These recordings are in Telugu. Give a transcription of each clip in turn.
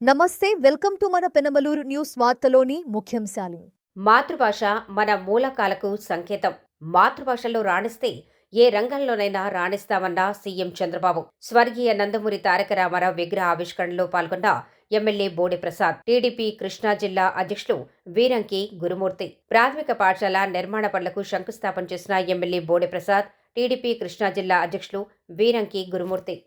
నమస్తే వెల్కమ్ టు మన పెనమలూరు న్యూస్ వార్తలోని ముఖ్యాంశాలు. మాతృభాష మన మూలకాలకు సంకేతం. మాతృభాషలో రాణిస్తే ఏ రంగంలోనైనా రాణిస్తామన్న సీఎం చంద్రబాబు. స్వర్గీయ నందమూరి తారక రామారావు విగ్రహ ఆవిష్కరణలో పాల్గొన్న ఎమ్మెల్యే బోడే ప్రసాద్, టీడీపీ కృష్ణా జిల్లా అధ్యక్షులు వీరంకి గురుమూర్తి. ప్రాథమిక పాఠశాల నిర్మాణ పనులకు శంకుస్థాపన చేసిన ఎమ్మెల్యే బోడే ప్రసాద్, టీడీపీ కృష్ణా జిల్లా అధ్యక్షులు వీరంకి గురుమూర్తి.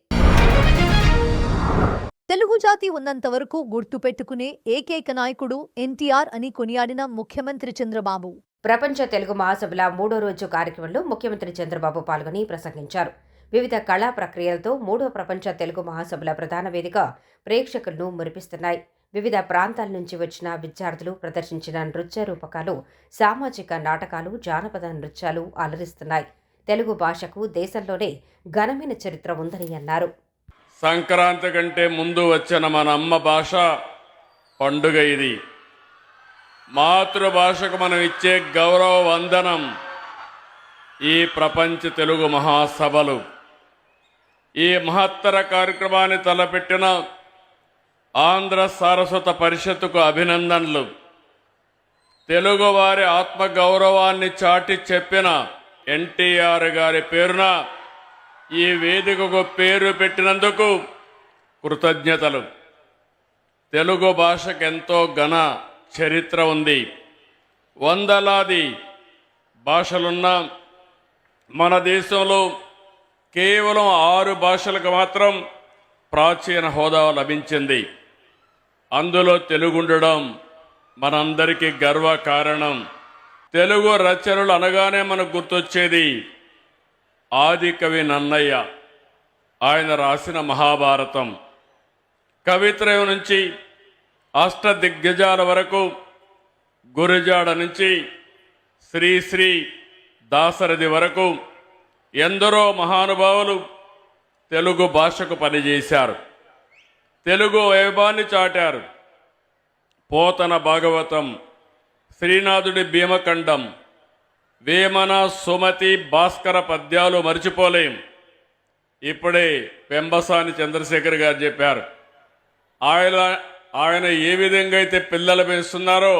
తెలుగు జాతి ఉన్నంత వరకు గుర్తుపెట్టుకునే ఏకైక నాయకుడు ఎన్టీఆర్ అని కొనియాడిన ముఖ్యమంత్రి చంద్రబాబు. ప్రపంచ తెలుగు మహాసభల 3వ రోజు కార్యక్రమంలో ముఖ్యమంత్రి చంద్రబాబు పాల్గొని ప్రసంగించారు. వివిధ కళా ప్రక్రియలతో 3వ ప్రపంచ తెలుగు మహాసభల ప్రధాన వేదిక ప్రేక్షకులను మురిపిస్తున్నాయి. వివిధ ప్రాంతాల నుంచి వచ్చిన విద్యార్థులు ప్రదర్శించిన నృత్య రూపకాలు, సామాజిక నాటకాలు, జానపద నృత్యాలు అలరిస్తున్నాయి. తెలుగు భాషకు దేశంలోనే ఘనమైన చరిత్ర ఉందని అన్నారు. సంక్రాంతి కంటే ముందు వచ్చిన మన అమ్మ భాష పండుగ ఇది. మాతృభాషకు మనం ఇచ్చే గౌరవ వందనం ఈ ప్రపంచ తెలుగు మహాసభలు. ఈ మహత్తర కార్యక్రమాన్ని తలపెట్టిన ఆంధ్ర సారస్వత పరిషత్తుకు అభినందనలు. తెలుగువారి ఆత్మగౌరవాన్ని చాటి చెప్పిన ఎన్టీఆర్ గారి పేరున ఈ వేదికకు పేరు పెట్టినందుకు కృతజ్ఞతలు. తెలుగు భాషకు ఎంతో ఘన చరిత్ర ఉంది. వందలాది భాషలున్న మన దేశంలో కేవలం 6 భాషలకు మాత్రం ప్రాచీన హోదా లభించింది. అందులో తెలుగు ఉండడం మనందరికీ గర్వకారణం. తెలుగు రచనలు అనగానే మనకు గుర్తొచ్చేది ఆది కవి నన్నయ్య. ఆయన రాసిన మహాభారతం, కవిత్రయం నుంచి అష్టదిగ్గజాల వరకు, గురజాడ నుంచి శ్రీశ్రీ దాశరథి వరకు ఎందరో మహానుభావులు తెలుగు భాషకు పనిచేశారు. తెలుగు వైభవాన్ని చాటారు. పోతన భాగవతం, శ్రీనాథుడి భీమఖండం, వేమన, సుమతి, భాస్కర పద్యాలు మర్చిపోలేం. ఇప్పుడే పెంబసాని చంద్రశేఖర్ గారు చెప్పారు. ఆయన ఏ విధంగా అయితే పిల్లలు పెంచుతున్నారో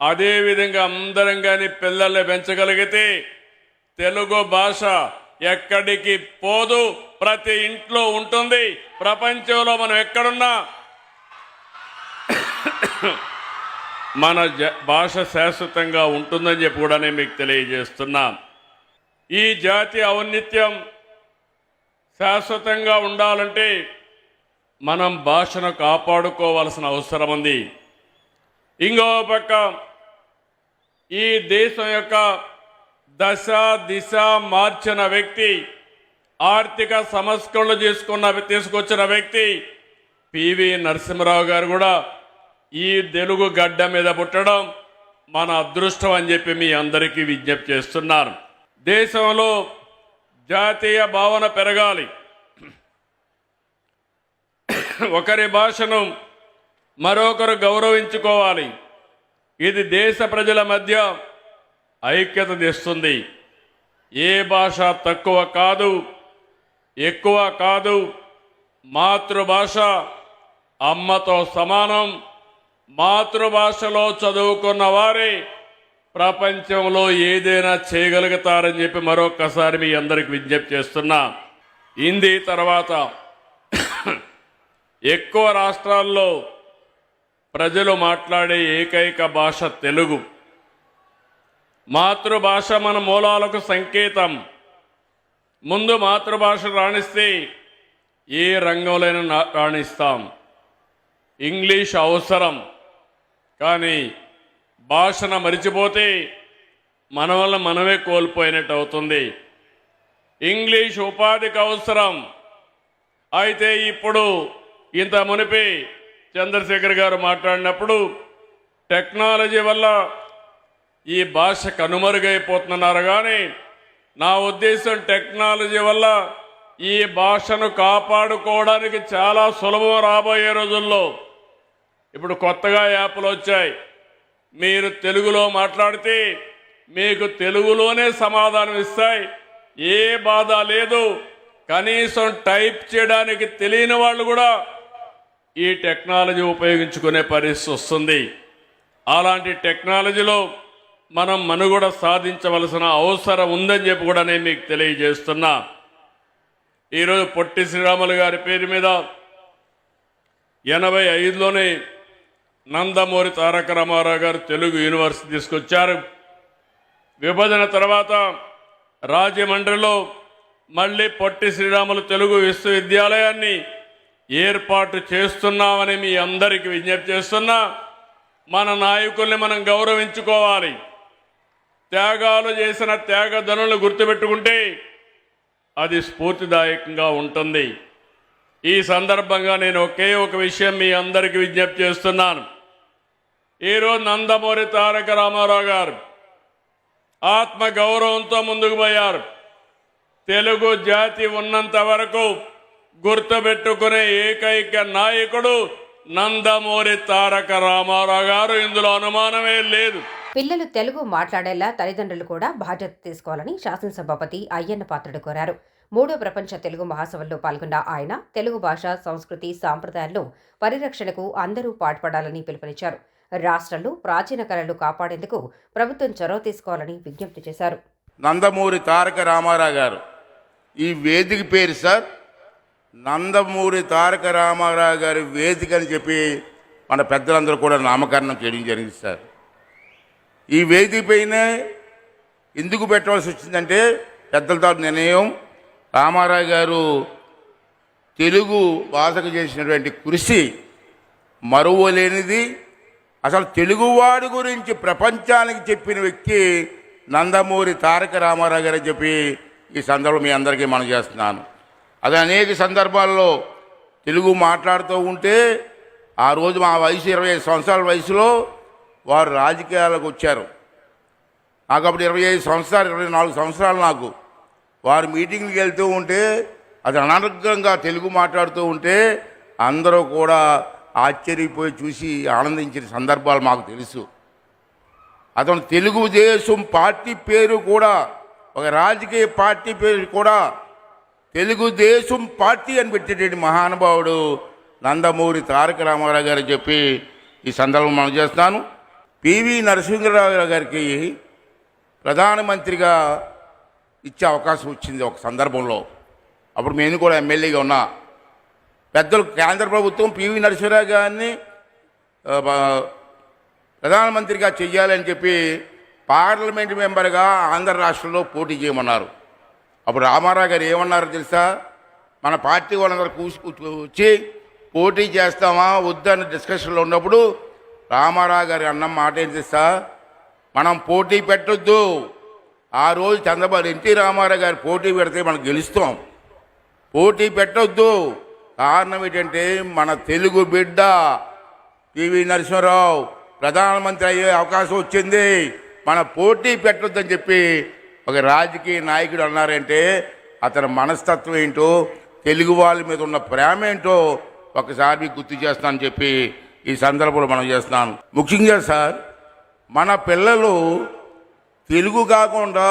అదే విధంగా అందరం కానీ పిల్లల్ని పెంచగలిగితే తెలుగు భాష ఎక్కడికి పోదు, ప్రతి ఇంట్లో ఉంటుంది. ప్రపంచంలో మనం ఎక్కడున్నా మన భాష శాశ్వతంగా ఉంటుందని చెప్పి కూడా నేను మీకు తెలియజేస్తున్నా. ఈ జాతి ఔన్నత్యం శాశ్వతంగా ఉండాలంటే మనం భాషను కాపాడుకోవాల్సిన అవసరం ఉంది. ఇంకో పక్క ఈ దేశం యొక్క దశ దిశ మార్చిన వ్యక్తి, ఆర్థిక సంస్కరణలు తీసుకొచ్చిన వ్యక్తి పివి నరసింహారావు గారు కూడా ఈ తెలుగు గడ్డ మీద పుట్టడం మన అదృష్టం అని చెప్పి మీ అందరికీ విజ్ఞప్తి చేస్తున్నారు. దేశంలో జాతీయ భావన పెరగాలి. ఒకరి భాషను మరొకరు గౌరవించుకోవాలి. ఇది దేశ ప్రజల మధ్య ఐక్యత తెస్తుంది. ఏ భాష తక్కువ కాదు, ఎక్కువ కాదు. మాతృభాష అమ్మతో సమానం. మాతృభాషలో చదువుకున్న వారే ప్రపంచంలో ఏదైనా చేయగలుగుతారని చెప్పి మరొకసారి మీ అందరికి విజ్ఞప్తి చేస్తున్నా. హిందీ తర్వాత ఎక్కువ రాష్ట్రాల్లో ప్రజలు మాట్లాడే ఏకైక భాష తెలుగు. మాతృభాష మన మూలాలకు సంకేతం. ముందు మాతృభాష రాణిస్తే ఏ రంగంలోనైనా రాణిస్తాం. ఇంగ్లీష్ అవసరం, కానీ భాషను మరిచిపోతే మన వల్ల మనమే కోల్పోయినట్టు అవుతుంది. ఇంగ్లీష్ ఉపాధికి అవసరం. అయితే ఇప్పుడు ఇంత మునిపి చంద్రశేఖర్ గారు మాట్లాడినప్పుడు టెక్నాలజీ వల్ల ఈ భాష కనుమరుగైపోతున్నారు. కానీ నా ఉద్దేశం టెక్నాలజీ వల్ల ఈ భాషను కాపాడుకోవడానికి చాలా సులభం. రాబోయే రోజుల్లో ఇప్పుడు కొత్తగా యాప్లు వచ్చాయి. మీరు తెలుగులో మాట్లాడితే మీకు తెలుగులోనే సమాధానం ఇస్తాయి. ఏ బాధ లేదు. కనీసం టైప్ చేయడానికి తెలియని వాళ్ళు కూడా ఈ టెక్నాలజీ ఉపయోగించుకునే పరిస్థితి వస్తుంది. అలాంటి టెక్నాలజీలో మనం మనుగడ సాధించవలసిన అవసరం ఉందని చెప్పి కూడా నేను మీకు తెలియజేస్తున్నా. ఈరోజు పొట్టి శ్రీరాములు గారి పేరు మీద 85లోనే నందమూరి తారక రామారావు గారు తెలుగు యూనివర్సిటీ తీసుకొచ్చారు. విభజన తర్వాత రాజమండ్రిలో మళ్ళీ పొట్టి శ్రీరాములు తెలుగు విశ్వవిద్యాలయాన్ని ఏర్పాటు చేస్తున్నామని మీ అందరికీ విజ్ఞప్తి చేస్తున్నా. మన నాయకుల్ని మనం గౌరవించుకోవాలి. త్యాగాలు చేసిన త్యాగధనులను గుర్తుపెట్టుకుంటే అది స్ఫూర్తిదాయకంగా ఉంటుంది. ఈ సందర్భంగా నేను ఒకే ఒక విషయం మీ అందరికీ విజ్ఞప్తి చేస్తున్నాను. ఈరోజు నందమూరి తారక రామారావు గారు ఆత్మ గౌరవంతో ముందుకు పోయారు. తెలుగు జాతి ఉన్నంత వరకు గుర్తుపెట్టుకునే ఏకైక నాయకుడు నందమూరి తారక రామారావు గారు. ఇందులో అనుమానమే లేదు. పిల్లలు తెలుగు మాట్లాడేలా తల్లిదండ్రులు కూడా బాధ్యత తీసుకోవాలని శాసనసభాపతి అయ్యన్న పాత్రుడు కోరారు. 3వ ప్రపంచ తెలుగు మహాసభల్లో పాల్గొన్న ఆయన తెలుగు భాష, సంస్కృతి, సాంప్రదాయాలను పరిరక్షణకు అందరూ పాటుపడాలని పిలుపునిచ్చారు. రాష్ట్రంలో ప్రాచీన కళలు కాపాడేందుకు ప్రభుత్వం చొరవ తీసుకోవాలని విజ్ఞప్తి చేశారు. నందమూరి తారక రామారావు గారు ఈ వేదిక పేరు సార్ నందమూరి తారక రామారావు గారి వేదిక అని చెప్పి మన పెద్దలందరూ కూడా నామకరణం చేయడం జరిగింది సార్. ఈ వేదిక పైన ఎందుకు పెట్టవలసి వచ్చిందంటే పెద్దలతో నిర్ణయం. రామారావు గారు తెలుగు భాషకు చేసినటువంటి కృషి మరువలేనిది. అసలు తెలుగువాడి గురించి ప్రపంచానికి చెప్పిన వ్యక్తి నందమూరి తారక రామారావు గారు అని చెప్పి ఈ సందర్భం మీ అందరికీ మనం చేస్తున్నాను. అది అనేక సందర్భాల్లో తెలుగు మాట్లాడుతూ ఉంటే ఆ రోజు మా వయసు 25 సంవత్సరాల వయసులో వారు రాజకీయాలకు వచ్చారు. నాకు అప్పుడు 25 సంవత్సరాలు 24 సంవత్సరాలు నాకు. వారు మీటింగ్కి వెళ్తూ ఉంటే అది అనర్గంగా తెలుగు మాట్లాడుతూ ఉంటే అందరూ కూడా ఆశ్చర్యపోయి చూసి ఆనందించిన సందర్భాలు మాకు తెలుసు. అతను తెలుగుదేశం పార్టీ పేరు కూడా ఒక రాజకీయ పార్టీ పేరు కూడా తెలుగుదేశం పార్టీ అని పెట్టేటువంటి మహానుభావుడు నందమూరి తారక రామారావు గారు చెప్పి ఈ సందర్భం మనం చేస్తున్నాను. పివి నరసింహరావు గారికి ప్రధానమంత్రిగా ఇచ్చే అవకాశం వచ్చింది ఒక సందర్భంలో. అప్పుడు నేను కూడా ఎమ్మెల్యేగా ఉన్నా. పెద్దలు కేంద్ర ప్రభుత్వం పివి నరసింహరావు గారిని ప్రధానమంత్రిగా చెయ్యాలని చెప్పి పార్లమెంట్ మెంబర్గా ఆంధ్ర రాష్ట్రంలో పోటీ చేయమన్నారు. అప్పుడు రామారావు గారు ఏమన్నారో తెలుసా? మన పార్టీ వాళ్ళందరూ వచ్చి పోటీ చేస్తామా వద్దని డిస్కషన్లో ఉన్నప్పుడు రామారావు గారు అన్న మాట ఏంటి తెలుసా? మనం పోటీ పెట్టొద్దు. ఆ రోజు చంద్రబాబు ఎన్టీ రామారావు గారు పోటీ పెడితే మనం గెలుస్తాం. పోటీ పెట్టొద్దు. కారణం ఏంటంటే మన తెలుగు బిడ్డ పివి నరసింహారావు ప్రధానమంత్రి అయ్యే అవకాశం వచ్చింది, మన పోటీ పెట్టొద్దని చెప్పి ఒక రాజకీయ నాయకుడు అన్నారంటే అతని మనస్తత్వం ఏంటో, తెలుగు వాళ్ళ మీద ఉన్న ప్రేమ ఏంటో ఒకసారి గుర్తు చేస్తానని చెప్పి ఈ సందర్భంలో మనం చేస్తున్నాను. ముఖ్యంగా సార్ మన పిల్లలు తెలుగు కాకుండా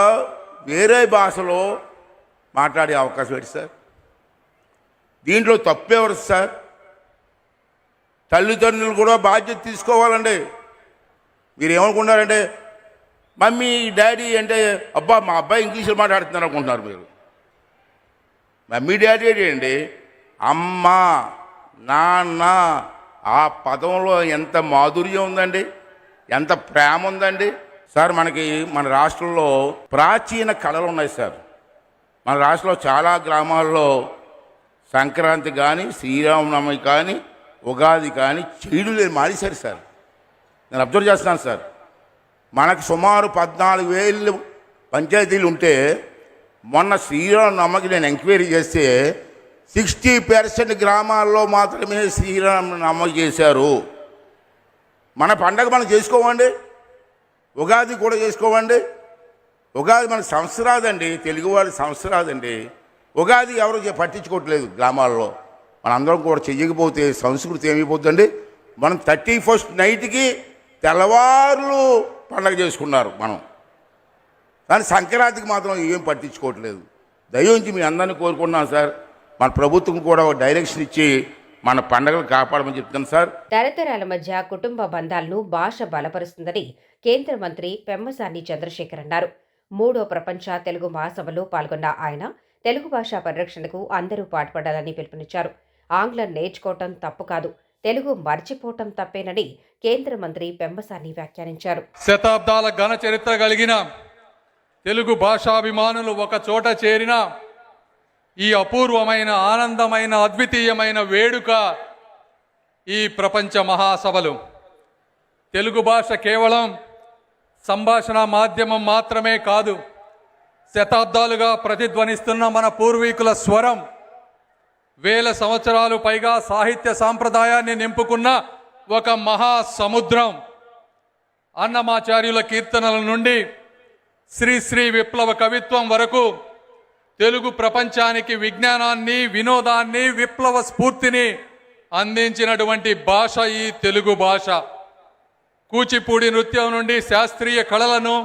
వేరే భాషలో మాట్లాడే అవకాశం ఏంటి సార్? దీంట్లో తప్పేవారు సార్? తల్లిదండ్రులు కూడా బాధ్యత తీసుకోవాలండి. మీరు ఏమనుకుంటారంటే మమ్మీ డాడీ అంటే అబ్బా మా అబ్బాయి ఇంగ్లీష్లో మాట్లాడుతున్నారు అనుకుంటున్నారు మీరు. మమ్మీ డాడీ ఏంటి? అమ్మ నాన్న ఆ పదంలో ఎంత మాధుర్యం ఉందండి, ఎంత ప్రేమ ఉందండి సార్. మనకి మన రాష్ట్రంలో ప్రాచీన కళలు ఉన్నాయి సార్. మన రాష్ట్రంలో చాలా గ్రామాల్లో సంక్రాంతి కానీ శ్రీరామనవమి కానీ ఉగాది కానీ చేయడు లేని మానేశారు సార్. నేను అబ్జర్వ్ చేస్తున్నాను సార్. మనకు సుమారు 14,000 పంచాయతీలు ఉంటే మొన్న శ్రీరామనవమికి నేను ఎంక్వైరీ చేస్తే 60% గ్రామాల్లో మాత్రమే శ్రీరామనవమి చేశారు. మన పండగ మనం చేసుకోవండి, ఉగాది కూడా చేసుకోవండి. ఉగాది మన సంవత్సరాదండి, తెలుగువాడి సంవత్సరాదండి. ఉగాది ఎవరు పట్టించుకోవట్లేదు గ్రామాల్లో. మనందరం కూడా చెయ్యకపోతే సంస్కృతి ఏమైపోతుందండి? మనం 31st నైట్కి తెల్లవారులు పండగ చేసుకున్నారు మనం, కానీ సంక్రాంతికి మాత్రం ఏం పట్టించుకోవట్లేదు. దయించి మీ అందరినీ కోరుకున్నాను సార్. మన ప్రభుత్వం కూడా ఒక డైరెక్షన్ ఇచ్చి మన పండుగలు కాపాడమని చెప్తాను సార్. తరతరాల మధ్య కుటుంబ బంధాలను భాష బలపరుస్తుందని కేంద్ర మంత్రి పెమ్మసాని చంద్రశేఖర్ అన్నారు. 3వ ప్రపంచ తెలుగు మహాసభలో పాల్గొన్న ఆయన తెలుగు భాష పరిరక్షణకు అందరూ పాటుపడాలని పిలుపునిచ్చారు. ఆంగ్లం నేర్చుకోవటం తప్పు కాదు, తెలుగు మర్చిపోవటం తప్పేనని కేంద్ర మంత్రి పెమ్మసాని వ్యాఖ్యానించారు. శతాబ్దాల ఘన చరిత్ర కలిగిన తెలుగు భాషాభిమానులు ఒక చోట చేరిన ఈ అపూర్వమైన, ఆనందమైన, అద్వితీయమైన వేడుక ఈ ప్రపంచ మహాసభలు. తెలుగు భాష కేవలం సంభాషణ మాధ్యమం మాత్రమే కాదు, శతాబ్దాలుగా ప్రతిధ్వనిస్తున్న మన పూర్వీకుల స్వరం, వేల సంవత్సరాలు పైగా సాహిత్య సాంప్రదాయాన్ని నింపుకున్న ఒక మహాసముద్రం. అన్నమాచార్యుల కీర్తనల నుండి శ్రీ విప్లవ కవిత్వం వరకు తెలుగు ప్రపంచానికి విజ్ఞానాన్ని, వినోదాన్ని, విప్లవ స్ఫూర్తిని అందించినటువంటి భాష ఈ తెలుగు భాష. కూచిపూడి నృత్యం నుండి శాస్త్రీయ కళలను,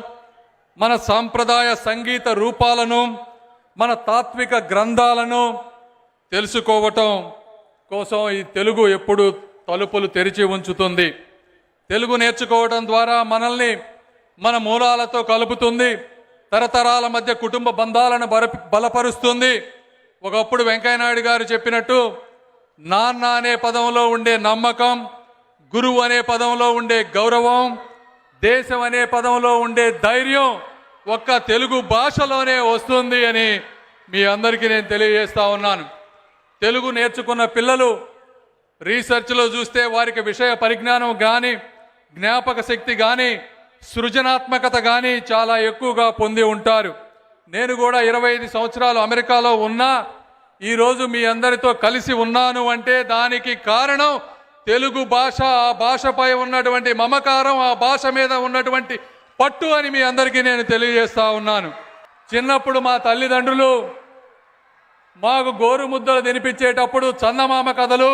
మన సాంప్రదాయ సంగీత రూపాలను, మన తాత్విక గ్రంథాలను తెలుసుకోవటం కోసం ఈ తెలుగు ఎప్పుడు తలుపులు తెరిచి ఉంచుతుంది. తెలుగు నేర్చుకోవడం ద్వారా మనల్ని మన మూలాలతో కలుపుతుంది, తరతరాల మధ్య కుటుంబ బంధాలను బలపరుస్తుంది. ఒకప్పుడు వెంకయ్యనాయుడు గారు చెప్పినట్టు నాన్న అనే పదంలో ఉండే నమ్మకం, గురువు అనే పదంలో ఉండే గౌరవం, దేశం అనే పదంలో ఉండే ధైర్యం ఒక్క తెలుగు భాషలోనే వస్తుంది అని మీ అందరికీ నేను తెలియజేస్తా ఉన్నాను. తెలుగు నేర్చుకున్న పిల్లలు రీసెర్చ్లో చూస్తే వారికి విషయ పరిజ్ఞానం కానీ, జ్ఞాపక శక్తి కానీ, సృజనాత్మకత కానీ చాలా ఎక్కువగా పొంది ఉంటారు. నేను కూడా 25 సంవత్సరాలు అమెరికాలో ఉన్నా ఈరోజు మీ అందరితో కలిసి ఉన్నాను అంటే దానికి కారణం తెలుగు భాష, ఆ భాషపై ఉన్నటువంటి మమకారం, ఆ భాష మీద ఉన్నటువంటి పట్టు అని మీ అందరికీ నేను తెలియజేస్తా ఉన్నాను. చిన్నప్పుడు మా తల్లిదండ్రులు మాకు గోరు ముద్దలు తినిపించేటప్పుడు చందమామ కథలు,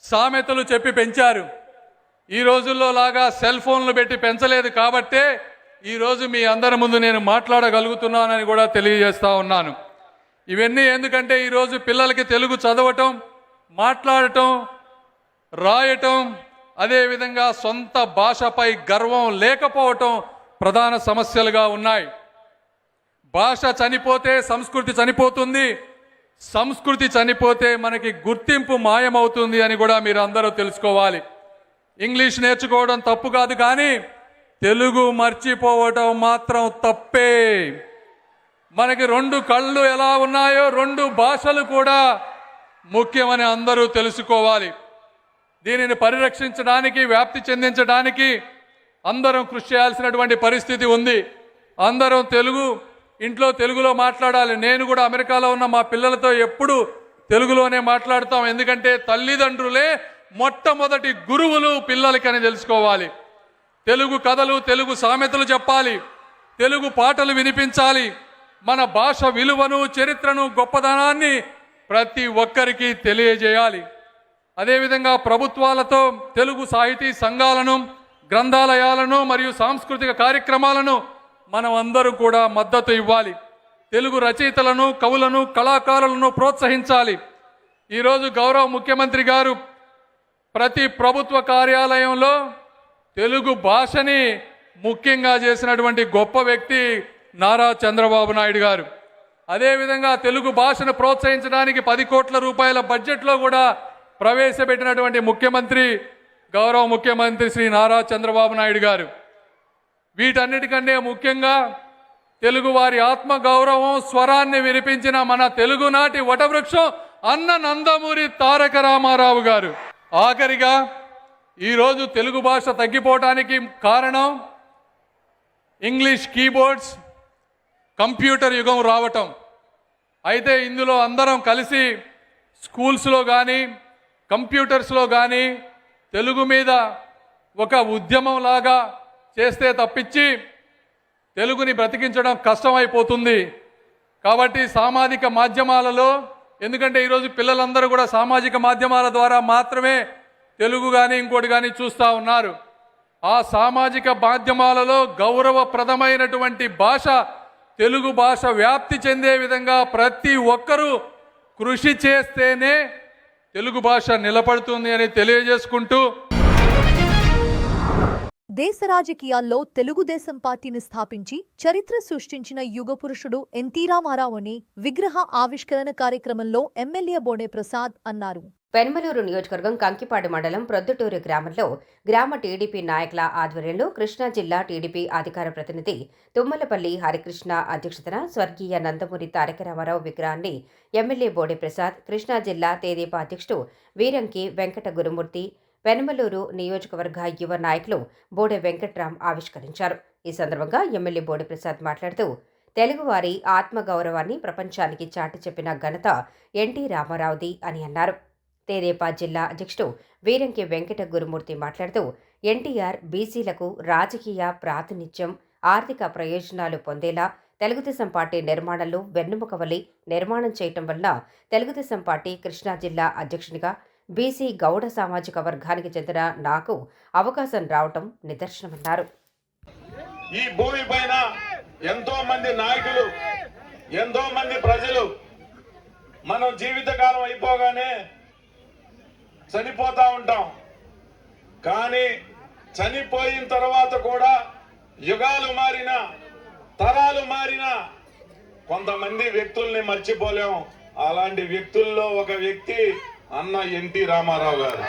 సామెతలు చెప్పి పెంచారు. ఈ రోజుల్లో లాగా సెల్ ఫోన్లు పెట్టి పెంచలేదు కాబట్టే ఈరోజు మీ అందరి ముందు నేను మాట్లాడగలుగుతున్నానని కూడా తెలియజేస్తా ఉన్నాను. ఇవన్నీ ఎందుకంటే ఈరోజు పిల్లలకి తెలుగు చదవటం, మాట్లాడటం, రాయటం, అదేవిధంగా సొంత భాషపై గర్వం లేకపోవటం ప్రధాన సమస్యలుగా ఉన్నాయి. భాష చనిపోతే సంస్కృతి చనిపోతుంది, సంస్కృతి చనిపోతే మనకి గుర్తింపు మాయమవుతుంది అని కూడా మీరు అందరూ తెలుసుకోవాలి. ఇంగ్లీష్ నేర్చుకోవడం తప్పు కాదు, కానీ తెలుగు మర్చిపోవటం మాత్రం తప్పే. మనకి 2 కళ్ళు ఎలా ఉన్నాయో 2 భాషలు కూడా ముఖ్యమని అందరూ తెలుసుకోవాలి. దీనిని పరిరక్షించడానికి, వ్యాప్తి చెందించడానికి అందరం కృషి చేయాల్సినటువంటి పరిస్థితి ఉంది. అందరం ఇంట్లో తెలుగులో మాట్లాడాలి. నేను కూడా అమెరికాలో ఉన్న మా పిల్లలతో ఎప్పుడు తెలుగులోనే మాట్లాడతాం. ఎందుకంటే తల్లిదండ్రులే మొట్టమొదటి గురువులు పిల్లలకని తెలుసుకోవాలి. తెలుగు కథలు, తెలుగు సామెతలు చెప్పాలి, తెలుగు పాటలు వినిపించాలి. మన భాష విలువను, చరిత్రను, గొప్పదనాన్ని ప్రతి ఒక్కరికి తెలియజేయాలి. అదేవిధంగా ప్రభుత్వాలతో తెలుగు సాహితీ సంఘాలను, గ్రంథాలయాలను మరియు సాంస్కృతిక కార్యక్రమాలను మనం అందరూ కూడా మద్దతు ఇవ్వాలి. తెలుగు రచయితలను, కవులను, కళాకారులను ప్రోత్సహించాలి. ఈరోజు గౌరవ ముఖ్యమంత్రి గారు ప్రతి ప్రభుత్వ కార్యాలయంలో తెలుగు భాషని ముఖ్యంగా చేసినటువంటి గొప్ప వ్యక్తి నారా చంద్రబాబు నాయుడు గారు. అదేవిధంగా తెలుగు భాషను ప్రోత్సహించడానికి 10 కోట్ల రూపాయల బడ్జెట్లో కూడా ప్రవేశపెట్టినటువంటి గౌరవ ముఖ్యమంత్రి శ్రీ నారా చంద్రబాబు నాయుడు గారు. వీటన్నిటికంటే ముఖ్యంగా తెలుగు వారి ఆత్మగౌరవం, స్వరాన్ని వినిపించిన మన తెలుగునాటి వటవృక్షం అన్న నందమూరి తారక రామారావు గారు. ఆఖరిగా ఈరోజు తెలుగు భాష తగ్గిపోవడానికి కారణం ఇంగ్లీష్ కీబోర్డ్స్, కంప్యూటర్ యుగం రావటం. అయితే ఇందులో అందరం కలిసి స్కూల్స్లో కానీ, కంప్యూటర్స్లో కానీ తెలుగు మీద ఒక ఉద్యమంలాగా చేస్తే తప్పించి తెలుగుని బ్రతికించడం కష్టమైపోతుంది. కాబట్టి సామాజిక మాధ్యమాలలో, ఎందుకంటే ఈరోజు పిల్లలందరూ కూడా సామాజిక మాధ్యమాల ద్వారా మాత్రమే తెలుగు కానీ ఇంకోటి కానీ చూస్తూ ఉన్నారు. ఆ సామాజిక మాధ్యమాలలో గౌరవప్రదమైనటువంటి భాష, తెలుగు భాష వ్యాప్తి చెందే విధంగా ప్రతి ఒక్కరూ కృషి చేస్తేనే తెలుగు భాష నిలబడుతుంది అని తెలియజేసుకుంటూ దేశ రాజకీయాల్లో తెలుగుదేశం పార్టీని స్థాపించి చరిత్ర సృష్టించిన యుగ పురుషుడు ఎన్టీ రామారావు అని విగ్రహ ఆవిష్కరణ కార్యక్రమంలో ఎమ్మెల్యే బోడే ప్రసాద్ అన్నారు. పెనమలూరు నియోజకవర్గం కంకిపాడు మండలం ప్రొద్దుటూరు గ్రామంలో గ్రామ టీడీపీ నాయకుల ఆధ్వర్యంలో కృష్ణా జిల్లా టీడీపీ అధికార ప్రతినిధి తుమ్మలపల్లి హరికృష్ణ అధ్యక్షతన స్వర్గీయ నందమూరి తారక రామారావు విగ్రహాన్ని ఎమ్మెల్యే బోడే ప్రసాద్, కృష్ణా జిల్లా తెదేపా అధ్యక్షుడు వీరంకి వెంకట గురుమూర్తి, పెనమలూరు నియోజకవర్గ యువ నాయకులు బోడే వెంకట్రామ్ ఆవిష్కరించారు. ఈ సందర్భంగా ఎమ్మెల్యే బోడే ప్రసాద్ మాట్లాడుతూ తెలుగువారి ఆత్మగౌరవాన్ని ప్రపంచానికి చాటి చెప్పిన ఘనత ఎన్టీ రామారావుది అని అన్నారు. తెదేపా జిల్లా అధ్యక్షుడు వీరంకి వెంకట గురుమూర్తి మాట్లాడుతూ ఎన్టీఆర్ బీసీలకు రాజకీయ ప్రాతినిధ్యం, ఆర్థిక ప్రయోజనాలు పొందేలా తెలుగుదేశం పార్టీ నిర్మాణంలో వెన్నెముక వలె నిర్మాణం చేయటం వల్ల తెలుగుదేశం పార్టీ కృష్ణా జిల్లా అధ్యక్షునిగా బీసీ గౌడ సామాజిక వర్గానికి చెందిన నాకు అవకాశం రావటం నిదర్శనమన్నారు. ఈ భూమి పైన ఎంతో మంది నాయకులు, ఎంతో మంది ప్రజలు మనం జీవితకాలం అయిపోగానే చనిపోతా ఉంటాం. కానీ చనిపోయిన తర్వాత కూడా యుగాలు మారినా, తరాలు మారినా కొంతమంది వ్యక్తుల్ని మర్చిపోలేం. అలాంటి వ్యక్తుల్లో ఒక వ్యక్తి అన్న ఎన్టీ రామారావు గారు.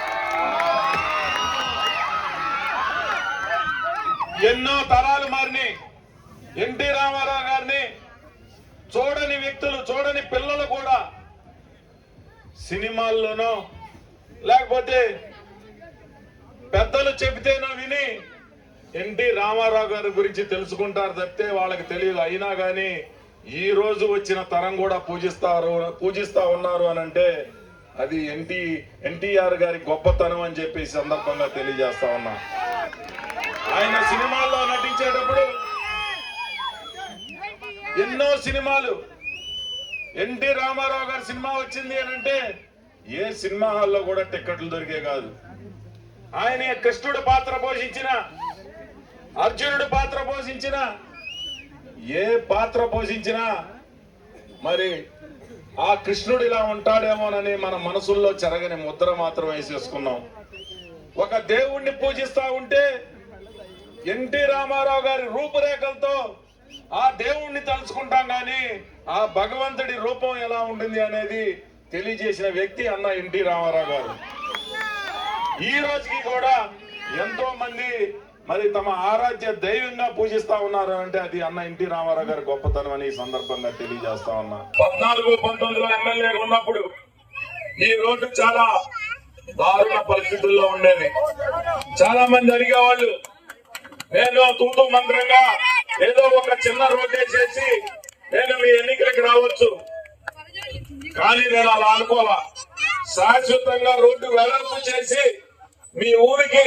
ఎన్నో తరాలు మారినాయి. ఎన్టీ రామారావు గారిని చూడని వ్యక్తులు, చూడని పిల్లలు కూడా సినిమాల్లోనో లేకపోతే పెద్దలు చెబితేనో విని ఎన్టీ రామారావు గారి గురించి తెలుసుకుంటారు తప్పితే వాళ్ళకి తెలియదు. అయినా కానీ ఈ రోజు వచ్చిన తరం కూడా పూజిస్తా ఉన్నారు అని అంటే అది ఎన్టీఆర్ గారి గొప్పతనం అని చెప్పి సందర్భంగా తెలియజేస్తా ఉన్నా. ఆయన సినిమాల్లో నటించేటప్పుడు ఎన్నో సినిమాలు, ఎన్టీ రామారావు గారి సినిమా వచ్చింది అని అంటే ఏ సినిమా హాల్లో కూడా టిక్కెట్లు దొరికే కాదు. ఆయన కృష్ణుడు పాత్ర పోషించిన, అర్జునుడు పాత్ర పోషించిన, ఏ పాత్ర పోషించినా మరి ఆ కృష్ణుడు ఇలా ఉంటాడేమోనని మన మనసుల్లో చెరగని ముద్ర మాత్రం వేసేసుకున్నాం. ఒక దేవుణ్ణి పూజిస్తా ఉంటే ఎన్టీ రామారావు గారి రూపురేఖలతో ఆ దేవుణ్ణి తలుచుకుంటాం కానీ ఆ భగవంతుడి రూపం ఎలా ఉంటుంది అనేది తెలియజేసిన వ్యక్తి అన్న ఎన్టీ రామారావు గారు. ఈ రోజుకి కూడా ఎంతో మంది మరి తమ ఆరాధ్య దైవంగా పూజిస్తా ఉన్నారు అంటే అది అన్న ఎన్టీ రామారావు గారి గొప్పతనం అని ఈ సందర్భంగా తెలియజేస్తా ఉన్నా. 14-19లో ఎమ్మెల్యేగా ఉన్నప్పుడు ఈ రోడ్డు చాలా దారుణ పరిస్థితుల్లో ఉండేది. చాలా మంది అడిగేవాళ్ళు, నేను తూతూ మంత్రంగా ఏదో ఒక చిన్న రోడ్ వేసేసి నేను మీ ఎన్నికలకు రావచ్చు, కానీ నేను అలా అనుకోవా. శాశ్వతంగా రోడ్డు వెడల్పు చేసి మీ ఊరికి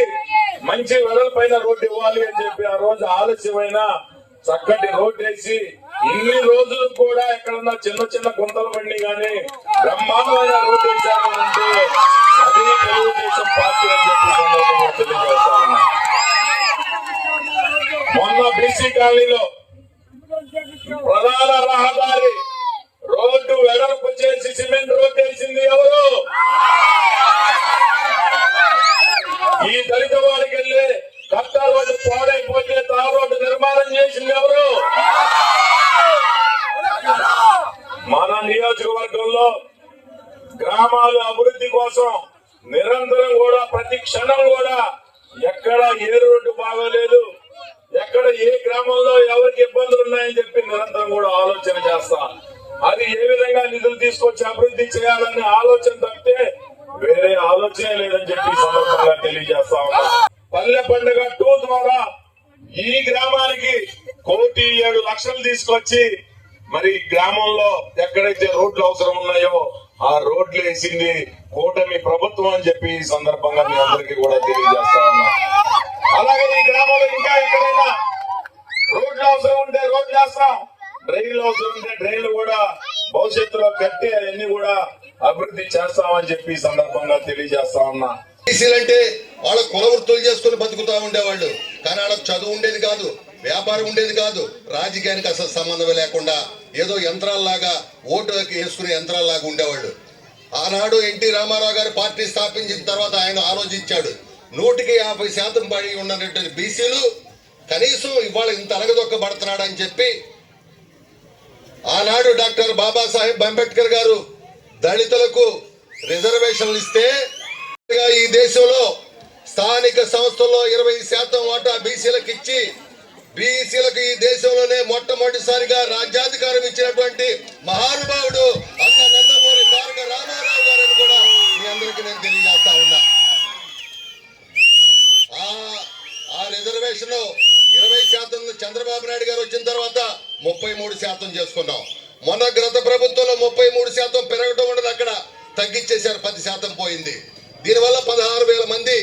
మంచి వెడల్పైన రోడ్డు ఇవ్వాలి అని చెప్పి ఆ రోజు ఆలస్యమైన చక్కటి రోడ్డు వేసి ఇన్ని రోజులు కూడా ఎక్కడన్నా చిన్న చిన్న గుంతలు పడి కానీ బ్రహ్మాండమైన రోడ్డు వేశారు అంటే అది తెలుగుదేశం పార్టీ అని చెప్పి తెలియజేస్తా ఉన్నా. మొన్న బీసీ కాలనీలో ప్రధాన రహదారి రోడ్డు వెడల్పు చేసి సిమెంట్ రోడ్డు వేసింది ఎవరు? ఈ దళిత వారికి వెళ్ళి కట్ట రోడ్డు పాడైపోతే తార్ రోడ్డు నిర్మాణం చేసింది ఎవరు? మన నియోజకవర్గంలో గ్రామాల అభివృద్ధి కోసం నిరంతరం కూడా ప్రతి క్షణం కూడా ఎక్కడ ఏ రోడ్డు బాగోలేదు, ఎక్కడ ఏ గ్రామంలో ఎవరికి ఇబ్బందులు ఉన్నాయని చెప్పి నిరంతరం కూడా ఆలోచన చేస్తా. అది ఏ విధంగా నిధులు తీసుకొచ్చి అభివృద్ధి చేయాలనే ఆలోచన తప్పితే వేరే ఆలోచనే లేదని చెప్పి సందర్భంగా తెలియజేస్తా ఉన్నా. పల్లె పండుగ 2 ద్వారా ఈ గ్రామానికి 1,07,00,000 తీసుకొచ్చి మరి గ్రామంలో ఎక్కడైతే రోడ్లు అవసరం ఉన్నాయో ఆ రోడ్లు వేసింది కూటమి ప్రభుత్వం అని చెప్పి ఈ సందర్భంగా మీ అందరికీ కూడా తెలియజేస్తా ఉన్నా. అలాగే ఈ గ్రామంలో ఇంకా ఎక్కడైనా రోడ్లు అవసరం ఉంటే రోడ్లు వేస్తాం, డ్రైన్లు అవసరం ఉంటే డ్రైన్లు కూడా భవిష్యత్తులో కట్టి అవన్నీ కూడా అభివృద్ధి చేస్తామని చెప్పి ఈ సందర్భంగా తెలియజేస్తా ఉన్నా. బీసీలంటే వాళ్ళ కుల వృత్తులు చేసుకుని బతుకుతా ఉండేవాళ్ళు, కానీ వాళ్ళకి చదువు ఉండేది కాదు, వ్యాపారం ఉండేది కాదు, రాజకీయానికి అసలు సంబంధం లేకుండా ఏదో యంత్రాల్లాగా ఓటు వేసుకునే యంత్రాల్లాగా ఉండేవాళ్ళు. ఆనాడు ఎన్టీ రామారావు గారు పార్టీ స్థాపించిన తర్వాత ఆయన ఆలోచించాడు 100% పడి ఉన్నటువంటి బీసీలు కనీసం ఇవాళ ఇంత అలగదొక్కబడుతున్నాడని చెప్పి ఆనాడు డాక్టర్ బాబాసాహెబ్ అంబేద్కర్ గారు దళితులకు రిజర్వేషన్లు ఇస్తే ఈ దేశంలో స్థానిక సంస్థల్లో 20% వాటా బీసీలకు ఇచ్చి బీసీలకు ఈ దేశంలోనే మొట్టమొదటిసారిగా రాజ్యాధికారం ఇచ్చినటువంటి మహానుభావుడు అన్న నందమూరి తారక రామారావు గారని కూడా మీ అందరికీ నేను తెలియజేస్తా ఉన్నా. ఆ రిజర్వేషన్ 20% చంద్రబాబు నాయుడు గారు వచ్చిన తర్వాత 33% చేసుకున్నాం. మొన్న గత ప్రభుత్వంలో 33% పెరగడం ఉండదు, అక్కడ తగ్గించేశారు, 10% పోయింది. దీనివల్ల 16,000 మంది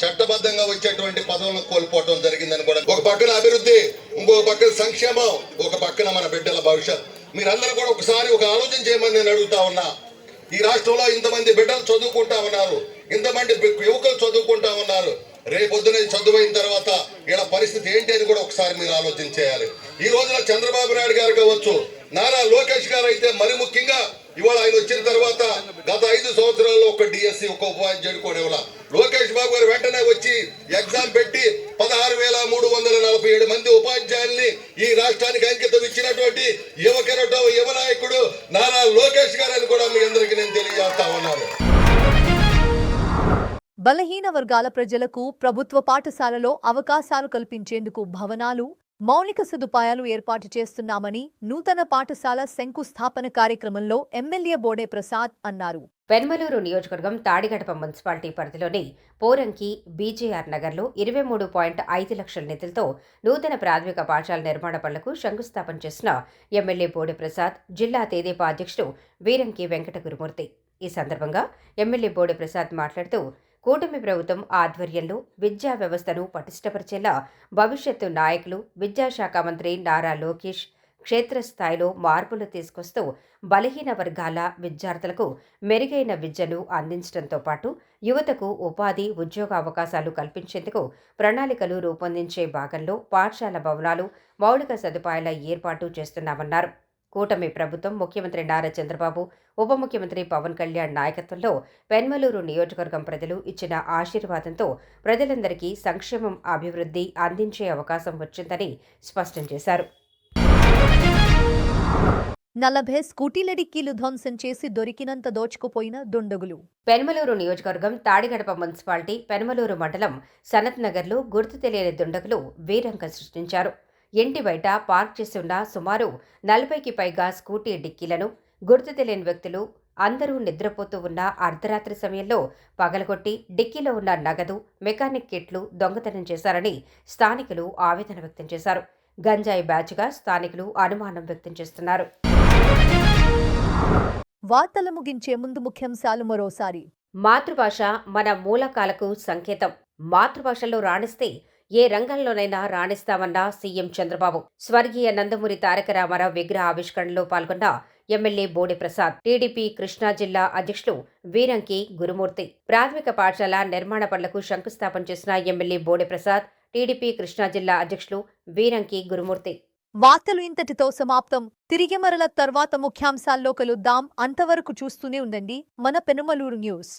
చట్టబద్ధంగా వచ్చేటువంటి పదవులను కోల్పోవడం జరిగిందని కూడా. ఒక పక్కన అభివృద్ధి, ఇంకొక పక్కన సంక్షేమం, ఒక పక్కన మన బిడ్డల భవిష్యత్. మీరందరూ కూడా ఒకసారి ఒక ఆలోచన చేయమని నేను అడుగుతా ఉన్నా. ఈ రాష్ట్రంలో ఇంతమంది బిడ్డలు చదువుకుంటా ఉన్నారు, ఇంతమంది యువకులు చదువుకుంటా ఉన్నారు. రేపొద్దున చదువైన తర్వాత ఇలా పరిస్థితి ఏంటి అని కూడా ఒకసారి మీరు ఆలోచన చేయాలి. ఈ రోజున చంద్రబాబు నాయుడు గారు కావచ్చు, నారా లోకేష్ గారు అయితే మరి ముఖ్యంగా ఇవాళ ఆయన వచ్చిన తర్వాత గత 5 సంవత్సరాల్లో ఒక డిఎస్సి, ఒక ఉపాధ్యాయుడు కూడా ఇవ్వాల. లోకేష్ బాబు గారు వెంటనే వచ్చి ఎగ్జామ్ పెట్టి 16,347 మంది ఉపాధ్యాయుల్ని ఈ రాష్ట్రానికి అంకితం ఇచ్చినటువంటి యువ నాయకుడు నారా లోకేష్ గారు అని కూడా మీ అందరికీ నేను తెలియజేస్తా ఉన్నాను. బలహీన వర్గాల ప్రజలకు ప్రభుత్వ పాఠశాలలో అవకాశాలు కల్పించేందుకు భవనాలు, మౌలిక సదుపాయాలు ఏర్పాటు చేస్తున్నామని నూతన పాఠశాల శంకుస్థాపన కార్యక్రమంలో ఎమ్మెల్యే బోడే ప్రసాద్ అన్నారు. పెన్మలూరు నియోజకవర్గం తాడిగడప మున్సిపాలిటీ పరిధిలోని పోరంకి బీజేఆర్ నగర్లో 23.5 లక్షల నిధులతో నూతన ప్రాథమిక పాఠశాల నిర్మాణ పనులకు శంకుస్థాపన చేసిన ఎమ్మెల్యే బోడే ప్రసాద్, జిల్లా తెదేపా అధ్యక్షుడు వీరంకి వెంకట గురుమూర్తి. ఈ సందర్భంగా ఎమ్మెల్యే బోడే ప్రసాద్ మాట్లాడుతూ కూటమి ప్రభుత్వం ఆధ్వర్యంలో విద్యా వ్యవస్థను పటిష్టపరిచేలా భవిష్యత్తు నాయకులు, విద్యాశాఖ మంత్రి నారా లోకేష్ క్షేత్రస్థాయిలో మార్పులు తీసుకొస్తూ బలహీన వర్గాల విద్యార్థులకు మెరుగైన విద్యను అందించడంతో పాటు యువతకు ఉపాధి, ఉద్యోగ అవకాశాలు కల్పించేందుకు ప్రణాళికలు రూపొందించే భాగంలో పాఠశాల భవనాలు, మౌలిక సదుపాయాల ఏర్పాటు చేస్తున్నామన్నారు. కూటమి ప్రభుత్వం ముఖ్యమంత్రి నారా చంద్రబాబు, ఉప ముఖ్యమంత్రి పవన్ కళ్యాణ్ నాయకత్వంలో పెన్మలూరు నియోజకవర్గం ప్రజలు ఇచ్చిన ఆశీర్వాదంతో ప్రజలందరికీ సంక్షేమం, అభివృద్ధి అందించే అవకాశం వచ్చిందని స్పష్టం చేశారు. 40 స్కూటీల డిక్కీలు ధ్వంసం చేసి దొరికినంత దోచుకుపోయిన దుండగులు. పెన్మలూరు నియోజకవర్గం తాడిగడప మున్సిపాలిటీ పెన్మలూరు మండలం సనత్ నగర్లో గుర్తు తెలియని దుండగులు వీరంగం సృష్టించారు. ఇంటి బయట పార్క్ చేసి ఉన్న సుమారు 40కి పైగా స్కూటీ డిక్కీలను గుర్తు తెలియని వ్యక్తులు అందరూ నిద్రపోతూ ఉన్న అర్ధరాత్రి సమయంలో పగలగొట్టి డిక్కీలో ఉన్న నగదు, మెకానిక్ కిట్లు దొంగతనం చేశారని స్థానికులు ఆవేదన వ్యక్తం చేశారు. గంజాయి బ్యాచ్గా స్థానికులు అనుమానం వ్యక్తం చేస్తున్నారు. వార్తలు ముగించే ముందు ముఖ్యాంశాలు మరోసారి. మాతృభాష మన మూలకాలకు సంకేతం. మాతృభాషలో రాణిస్తే ఏ రంగంలోనైనా రాణిస్తామన్న సీఎం చంద్రబాబు. స్వర్గీయ నందమూరి తారక రామారావు విగ్రహ ఆవిష్కరణలో పాల్గొన్న ఎమ్మెల్యే బోడే ప్రసాద్. టీడీపీ కృష్ణా జిల్లా అధ్యక్షులు వీరంకి గురుమూర్తి. ప్రాథమిక పాఠశాల నిర్మాణ పనులకు శంకుస్థాపన చేసిన ఎమ్మెల్యే బోడే ప్రసాద్, టీడీపీ కృష్ణా జిల్లా అధ్యక్షులు వీరంకి గురుమూర్తి. వార్తలు ఇంతటితో సమాప్తం. తిరిగి మరల తర్వాత ముఖ్యాంశాల్లో కలుద్దాం. అంతవరకు చూస్తూనే ఉండండి మన పెనుమలూరు న్యూస్.